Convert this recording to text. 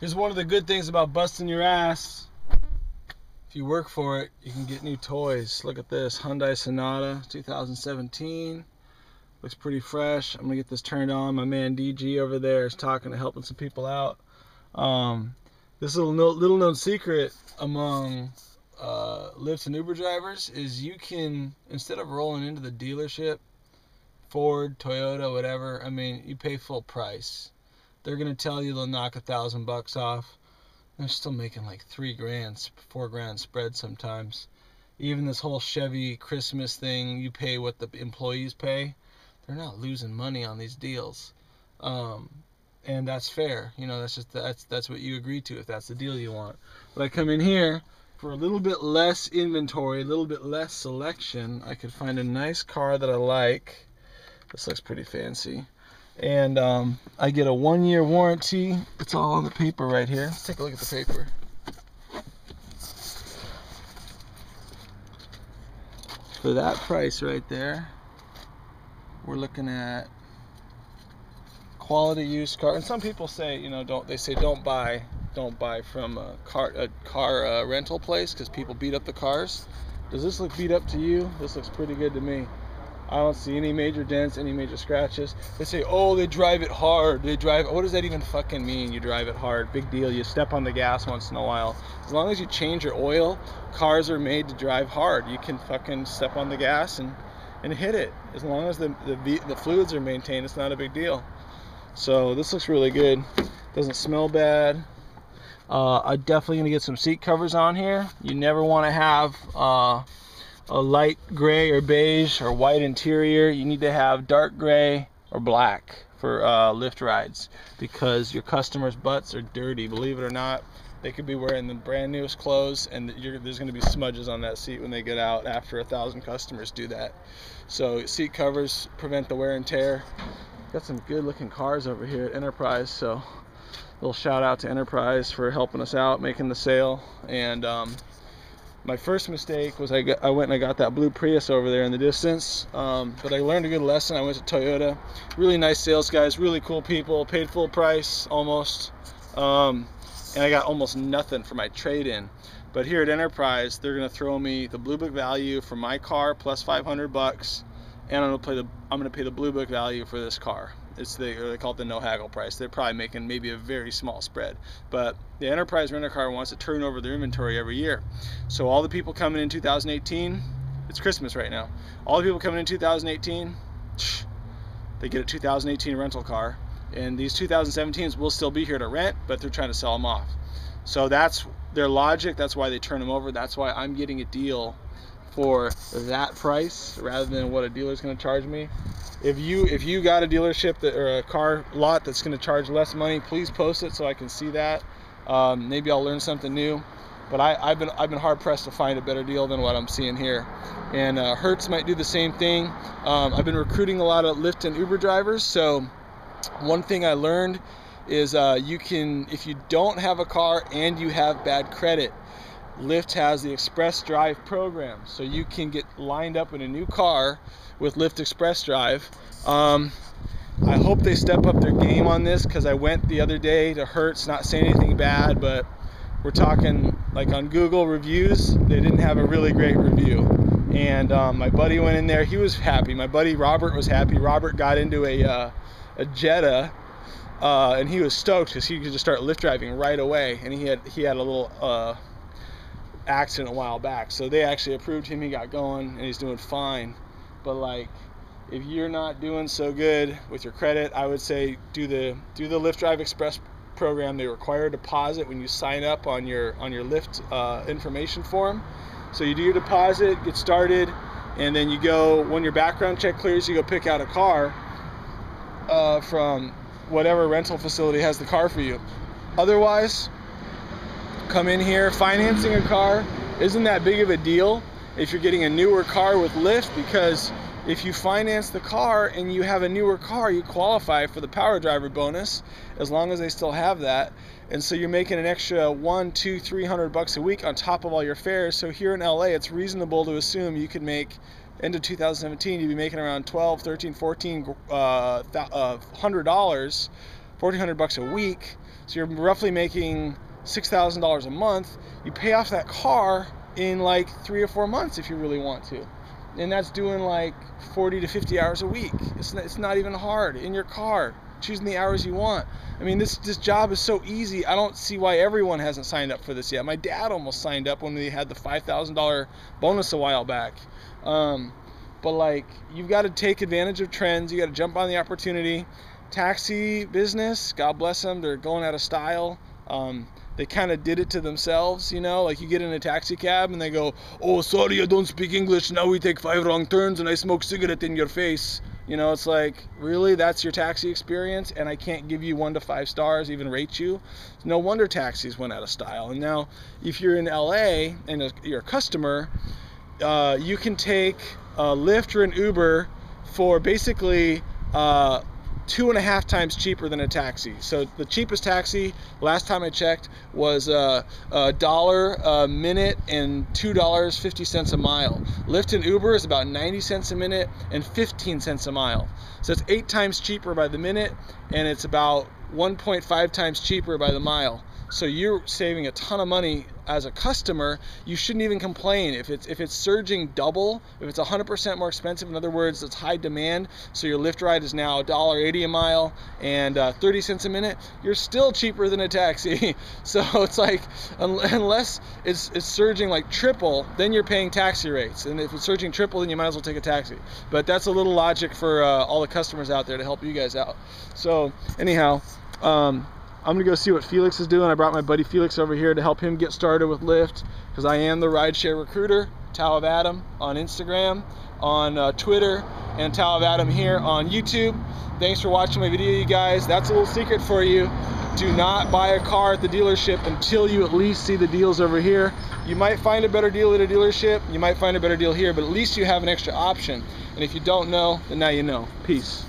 Here's one of the good things about busting your ass. If you work for it, you can get new toys. Look at this Hyundai Sonata 2017. Looks pretty fresh. I'm gonna get this turned on. My man DG over there is helping some people out. This little known secret among Lyft and Uber drivers is you can, instead of rolling into the dealership, Ford, Toyota, whatever, I mean, you pay full price. They're gonna tell you they'll knock $1,000 off. They're still making like $3 grand, $4 grand spread sometimes. Even this whole Chevy Christmas thing, you pay what the employees pay. They're not losing money on these deals, and that's fair. You know, that's what you agree to if that's the deal you want. But I come in here for a little bit less inventory, a little bit less selection. I could find a nice car that I like. This looks pretty fancy. And I get a 1-year warranty. It's all on the paper right here. Let's take a look at the paper. For that price right there, we're looking at quality used car. And some people say, you know, don't buy from a car rental place because people beat up the cars. Does this look beat up to you? This looks pretty good to me. I don't see any major dents, any major scratches. They say, oh, they drive it hard. What does that even fucking mean, you drive it hard? Big deal. You step on the gas once in a while. As long as you change your oil, cars are made to drive hard. You can fucking step on the gas and hit it. As long as the fluids are maintained, it's not a big deal. So this looks really good. Doesn't smell bad. I'm definitely going to get some seat covers on here. You never want to have a light gray or beige or white interior. You need to have dark gray or black for Lyft rides because your customers' butts are dirty. Believe it or not, they could be wearing the brand newest clothes and there's going to be smudges on that seat when they get out after 1,000 customers do that. So seat covers prevent the wear and tear. Got some good looking cars over here at Enterprise, so a little shout out to Enterprise for helping us out, making the sale. And my first mistake was I went and I got that blue Prius over there in the distance, but I learned a good lesson. I went to Toyota. Really nice sales guys, really cool people, paid full price almost, and I got almost nothing for my trade-in. But here at Enterprise, they're gonna throw me the Blue Book value for my car plus $500, and I'm gonna pay the Blue Book value for this car. They call it the no haggle price. They're probably making maybe a very small spread, but the Enterprise rent-a-car wants to turn over their inventory every year. So all the people coming in 2018, it's Christmas right now. All the people coming in 2018, they get a 2018 rental car, and these 2017s will still be here to rent, but they're trying to sell them off. So that's their logic. That's why they turn them over. That's why I'm getting a deal for that price rather than what a dealer's going to charge me. If you got a dealership or a car lot that's going to charge less money, please post it so I can see that. Maybe I'll learn something new. But I've been hard pressed to find a better deal than what I'm seeing here. And Hertz might do the same thing. I've been recruiting a lot of Lyft and Uber drivers. So one thing I learned is you can, if you don't have a car and you have bad credit, Lyft has the Express Drive program, so you can get lined up in a new car with Lyft Express Drive. I hope they step up their game on this because I went the other day to Hertz, not saying anything bad, but we're talking like on Google reviews, they didn't have a really great review. And my buddy went in there, he was happy. My buddy Robert was happy. Robert got into a Jetta, and he was stoked because he could just start Lyft driving right away. And he had a little accident a while back, so they actually approved him. He got going and he's doing fine. But like, if you're not doing so good with your credit, I would say do the Lyft Drive Express program. They require a deposit when you sign up on your Lyft information form. So you do your deposit, get started, and then you go, when your background check clears, you go pick out a car from whatever rental facility has the car for you. Otherwise, come in here. Financing a car isn't that big of a deal if you're getting a newer car with Lyft, because if you finance the car and you have a newer car, you qualify for the power driver bonus as long as they still have that. And so you're making an extra $100, $200, $300 a week on top of all your fares. So here in LA, it's reasonable to assume you could make, end of 2017, you'd be making around $1,200, $1,300, $1,400 $1,400 a week. So you're roughly making $6,000 a month. You pay off that car in like 3 or 4 months if you really want to. And that's doing like 40 to 50 hours a week. It's not even hard in your car, choosing the hours you want. I mean, this job is so easy. I don't see why everyone hasn't signed up for this yet. My dad almost signed up when we had the $5,000 bonus a while back. But like, you've got to take advantage of trends. You got to jump on the opportunity. Taxi business, God bless them, they're going out of style. They kind of did it to themselves, you know, like you get in a taxi cab and they go, oh, sorry, I don't speak English. Now we take 5 wrong turns and I smoke cigarette in your face. You know, it's like, really, that's your taxi experience? And I can't give you 1 to 5 stars, even rate you? No wonder taxis went out of style. And now if you're in LA and you're a customer, you can take a Lyft or an Uber for basically 2.5 times cheaper than a taxi. So the cheapest taxi, last time I checked, was $1 a minute and $2.50 a mile. Lyft and Uber is about 90 cents a minute and 15 cents a mile. So it's 8 times cheaper by the minute, and it's about 1.5 times cheaper by the mile. So you're saving a ton of money as a customer. You shouldn't even complain if it's surging double, if it's 100% more expensive. In other words, it's high demand. So your Lyft ride is now $1.80 a mile and 30 cents a minute. You're still cheaper than a taxi. So it's like, unless it's surging like triple, then you're paying taxi rates. And if it's surging triple, then you might as well take a taxi. But that's a little logic for all the customers out there to help you guys out. So anyhow, I'm gonna go see what Felix is doing. I brought my buddy Felix over here to help him get started with Lyft, because I am the rideshare recruiter. Tao of Adam on Instagram, on Twitter, and Tao of Adam here on YouTube. Thanks for watching my video, you guys. That's a little secret for you. Do not buy a car at the dealership until you at least see the deals over here. You might find a better deal at a dealership, you might find a better deal here, but at least you have an extra option. And if you don't know, then now you know. Peace.